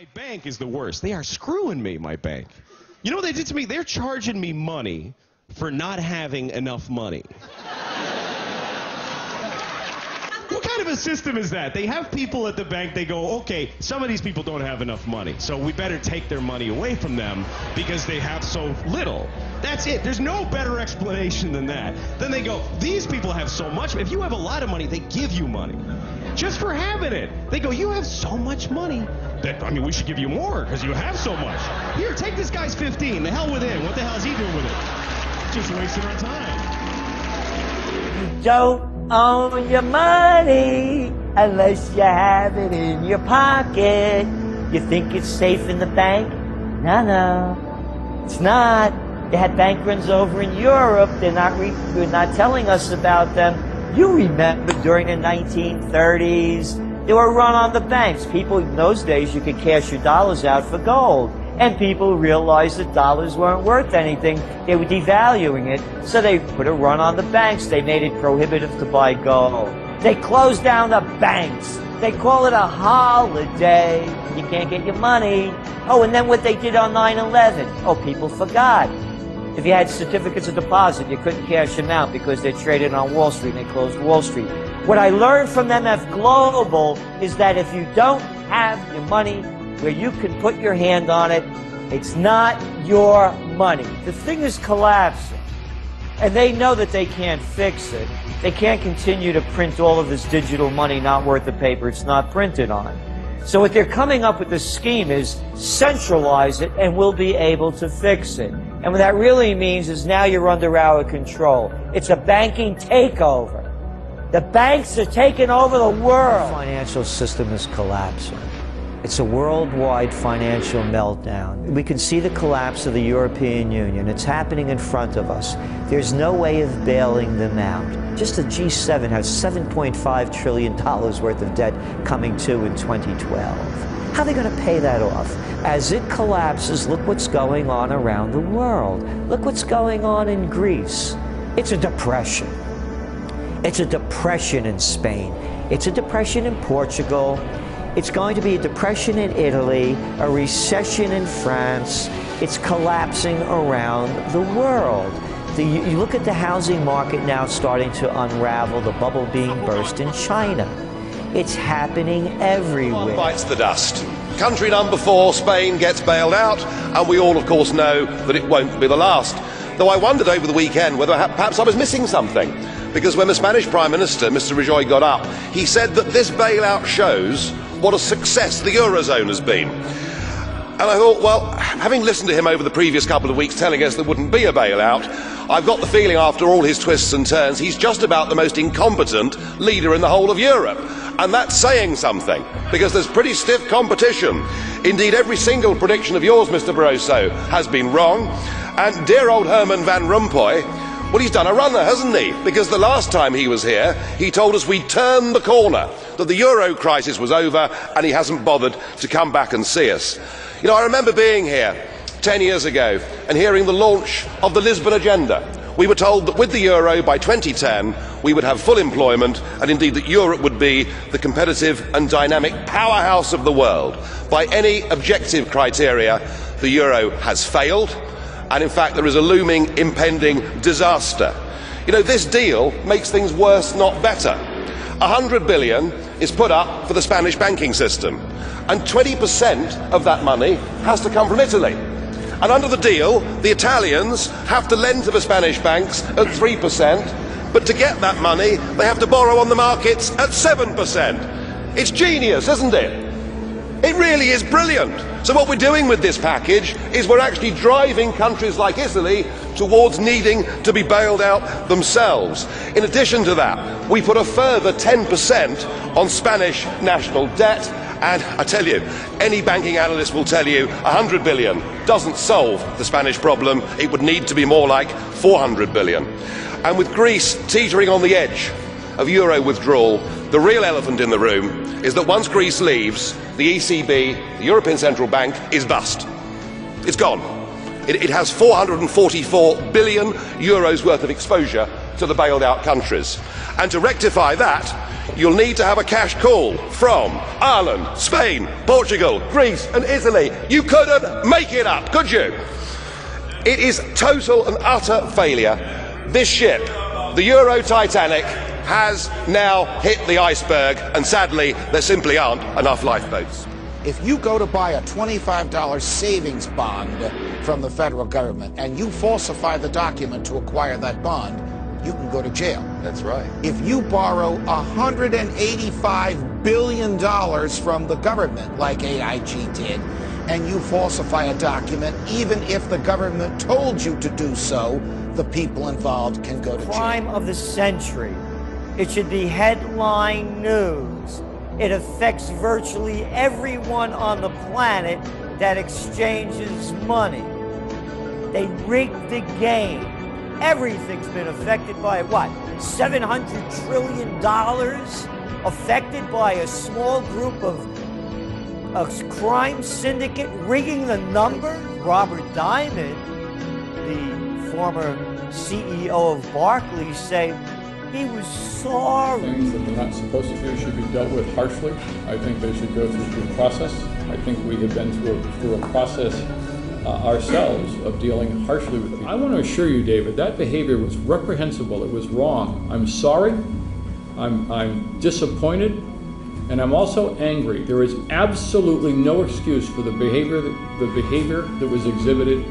My bank is the worst. They are screwing me, my bank. You know what they did to me? They're charging me money for not having enough money. What kind of a system is that? They have people at the bank, they go, okay, some of these people don't have enough money, so we better take their money away from them because they have so little. That's it. There's no better explanation than that. Then they go, these people have so much. If you have a lot of money, they give you money. Just for having it. They go, you have so much money. I mean, we should give you more because you have so much. Here, take this guy's 15. The hell with him. What the hell is he doing with it? Just wasting our time. You don't own your money unless you have it in your pocket. You think it's safe in the bank? No, it's not. They had bank runs over in Europe. They're not telling us about them. You remember during the 1930s, they were run on the banks. People, in those days, you could cash your dollars out for gold. And people realized that dollars weren't worth anything. They were devaluing it. So they put a run on the banks. They made it prohibitive to buy gold. They closed down the banks. They call it a holiday. You can't get your money. Oh, and then what they did on 9/11. Oh, people forgot. If you had certificates of deposit, you couldn't cash them out because they traded on Wall Street and they closed Wall Street. What I learned from MF Global is that if you don't have your money where you can put your hand on it, it's not your money. The thing is collapsing. And they know that they can't fix it. They can't continue to print all of this digital money not worth the paper it's not printed on. So what they're coming up with this scheme is centralize it and we'll be able to fix it. And what that really means is now you're under our control. It's a banking takeover. The banks are taking over the world. The financial system is collapsing. It's a worldwide financial meltdown. We can see the collapse of the European Union. It's happening in front of us. There's no way of bailing them out. Just the G7 has $7.5 trillion worth of debt coming due in 2012. How are they going to pay that off? As it collapses, look what's going on around the world. Look what's going on in Greece. It's a depression. It's a depression in Spain. It's a depression in Portugal. It's going to be a depression in Italy, a recession in France. It's collapsing around the world. You look at the housing market now starting to unravel, the bubble being burst in China. It's happening everywhere. One bites the dust. Country number 4, Spain, gets bailed out, and we all, of course, know that it won't be the last. Though I wondered over the weekend whether perhaps I was missing something. Because when the Spanish Prime Minister, Mr. Rajoy, got up, he said that this bailout shows what a success the Eurozone has been. And I thought, well, having listened to him over the previous couple of weeks telling us there wouldn't be a bailout, I've got the feeling after all his twists and turns, he's just about the most incompetent leader in the whole of Europe. And that's saying something, because there's pretty stiff competition. Indeed, every single prediction of yours, Mr. Barroso, has been wrong. And dear old Herman Van Rompuy, well, he's done a runner, hasn't he? Because the last time he was here, he told us we'd turned the corner, that the euro crisis was over, and he hasn't bothered to come back and see us. You know, I remember being here 10 years ago and hearing the launch of the Lisbon Agenda. We were told that with the euro by 2010, we would have full employment, and indeed that Europe would be the competitive and dynamic powerhouse of the world. By any objective criteria, the euro has failed. And in fact, there is a looming, impending disaster. You know, this deal makes things worse, not better. 100 billion is put up for the Spanish banking system, and 20% of that money has to come from Italy. And under the deal, the Italians have to lend to the Spanish banks at 3%, but to get that money, they have to borrow on the markets at 7%. It's genius, isn't it? It really is brilliant. So what we're doing with this package is we're actually driving countries like Italy towards needing to be bailed out themselves. In addition to that, we put a further 10% on Spanish national debt, and I tell you, any banking analyst will tell you 100 billion doesn't solve the Spanish problem. It would need to be more like 400 billion. And with Greece teetering on the edge of euro withdrawal, the real elephant in the room is that once Greece leaves, the ECB, the European Central Bank, is bust. It's gone. It has 444 billion euros worth of exposure to the bailed out countries. And to rectify that, you'll need to have a cash call from Ireland, Spain, Portugal, Greece and Italy. You couldn't make it up, could you? It is total and utter failure. This ship, the Euro Titanic, has now hit the iceberg, and sadly there simply aren't enough lifeboats. If you go to buy a $25 savings bond from the federal government and you falsify the document to acquire that bond, you can go to jail. That's right. If you borrow $185 billion from the government, like AIG did, and you falsify a document, even if the government told you to do so, the people involved can go to jail. Crime of the century. It should be headline news. It affects virtually everyone on the planet that exchanges money. They rigged the game. Everything's been affected by what? $700 trillion affected by a small group of a crime syndicate rigging the numbers? Robert Diamond, the former CEO of Barclays, say he was sorry. Things that they're not supposed to do should be dealt with harshly. I think they should go through due process. I think we have been through a process ourselves of dealing harshly with people. I want to assure you, David, that behavior was reprehensible. It was wrong. I'm sorry. I'm disappointed, and I'm also angry. There is absolutely no excuse for the behavior that was exhibited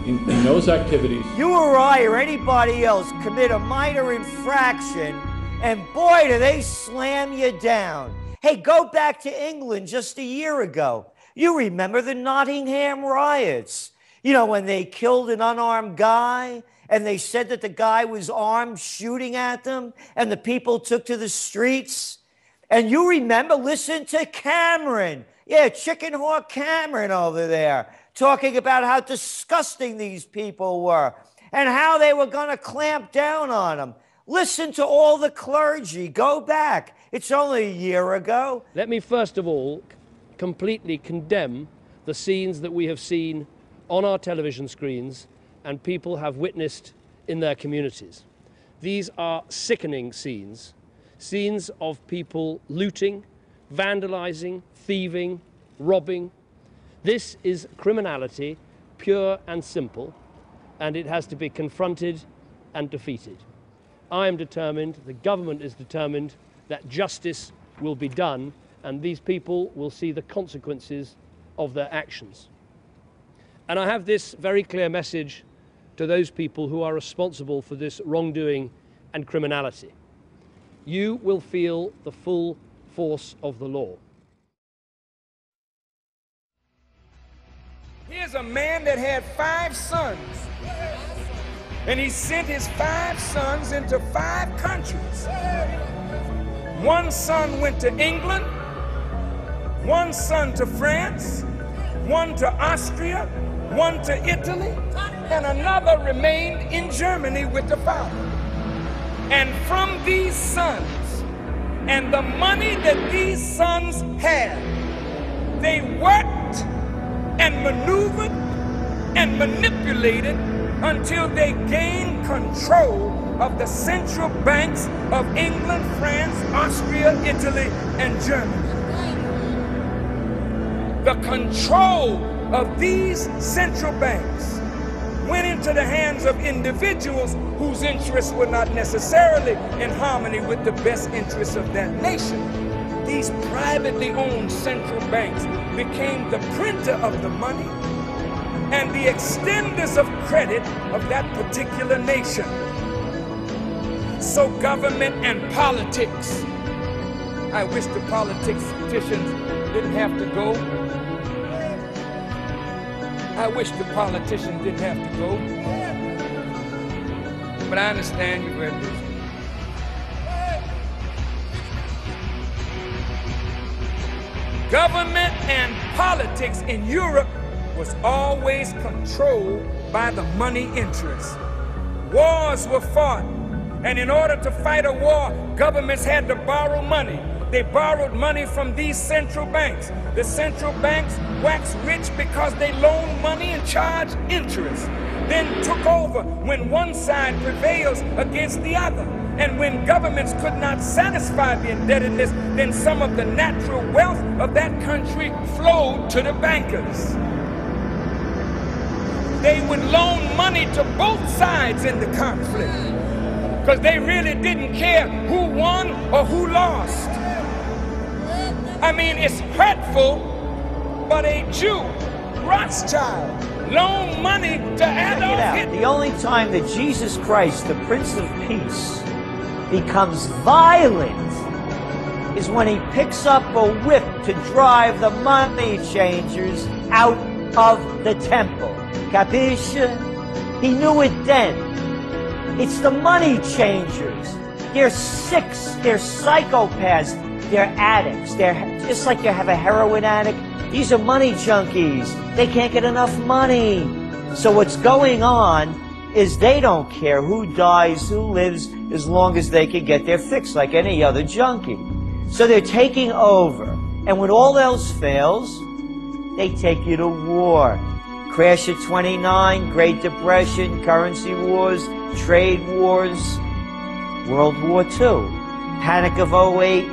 in those activities. You or I or anybody else commit a minor infraction, and boy, do they slam you down. Hey, go back to England just a year ago. You remember the Nottingham riots. You know, when they killed an unarmed guy, and they said that the guy was armed shooting at them, and the people took to the streets. And you remember, listen to Cameron. Yeah, Chicken Hawk Cameron over there, talking about how disgusting these people were and how they were going to clamp down on them. Listen to all the clergy. Go back. It's only a year ago. Let me first of all completely condemn the scenes that we have seen on our television screens and people have witnessed in their communities. These are sickening scenes, scenes of people looting, vandalizing, thieving, robbing. This is criminality, pure and simple, and it has to be confronted and defeated. I am determined, the government is determined, that justice will be done and these people will see the consequences of their actions. And I have this very clear message to those people who are responsible for this wrongdoing and criminality. You will feel the full force of the law. Here's a man that had 5 sons, and he sent his 5 sons into 5 countries. 1 son went to England, 1 son to France, 1 to Austria, 1 to Italy, and another remained in Germany with the father. And from these sons, and the money that these sons had, they worked and maneuvered and manipulated until they gained control of the central banks of England, France, Austria, Italy, and Germany. The control of these central banks went into the hands of individuals whose interests were not necessarily in harmony with the best interests of that nation. These privately owned central banks became the printer of the money and the extenders of credit of that particular nation. So government and politics, I wish the politicians didn't have to go. I wish the politicians didn't have to go. But I understand you've read this. Government and politics in Europe was always controlled by the money interests. Wars were fought, and in order to fight a war, governments had to borrow money. they borrowed money from these central banks. The central banks waxed rich because they loaned money and charged interest, then took over when one side prevails against the other. And when governments could not satisfy the indebtedness, then some of the natural wealth of that country flowed to the bankers. They would loan money to both sides in the conflict because they really didn't care who won or who lost. I mean, it's hurtful, but a Jew, Rothschild, loaned money to Adolf Hitler. The only time that Jesus Christ, the Prince of Peace, becomes violent is when he picks up a whip to drive the money changers out of the temple. Capisce? He knew it then. It's the money changers. They're sick, they're psychopaths, they're addicts. They're just like you have a heroin addict. These are money junkies. They can't get enough money. So what's going on is they don't care who dies, who lives, as long as they can get their fix like any other junkie. So they're taking over. And when all else fails, they take you to war. Crash of 29, Great Depression, currency wars, trade wars, World War II. Panic of 08,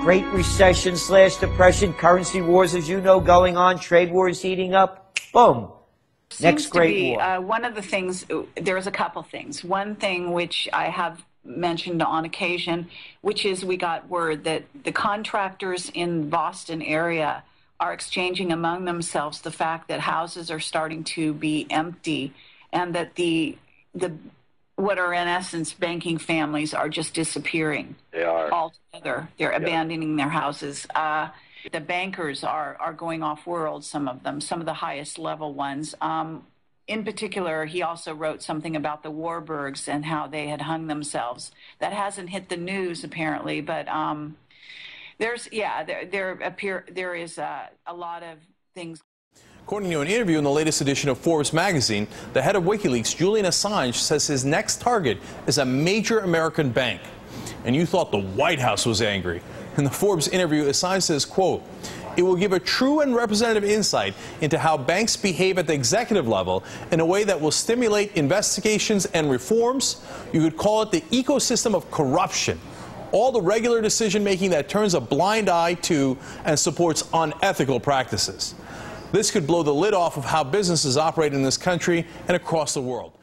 Great Recession / Depression, currency wars, as you know, going on, trade wars heating up, boom. Next great war. One of the things, there's a couple things. One thing which I have mentioned on occasion, which is we got word that the contractors in Boston area are exchanging among themselves the fact that houses are starting to be empty and that the what are in essence banking families are just disappearing. They are. Altogether. They're abandoning their houses. The bankers are going off world, some of them, some of the highest level ones. In particular, he also wrote something about the Warburgs and how they had hung themselves. That hasn't hit the news apparently, but there is a lot of things. According to an interview in the latest edition of Forbes magazine, the head of WikiLeaks, Julian Assange, says his next target is a major American bank. And you thought the White House was angry. In the Forbes interview, Assange says, quote, "It will give a true and representative insight into how banks behave at the executive level in a way that will stimulate investigations and reforms. You could call it the ecosystem of corruption. All the regular decision-making that turns a blind eye to and supports unethical practices. This could blow the lid off of how businesses operate in this country and across the world."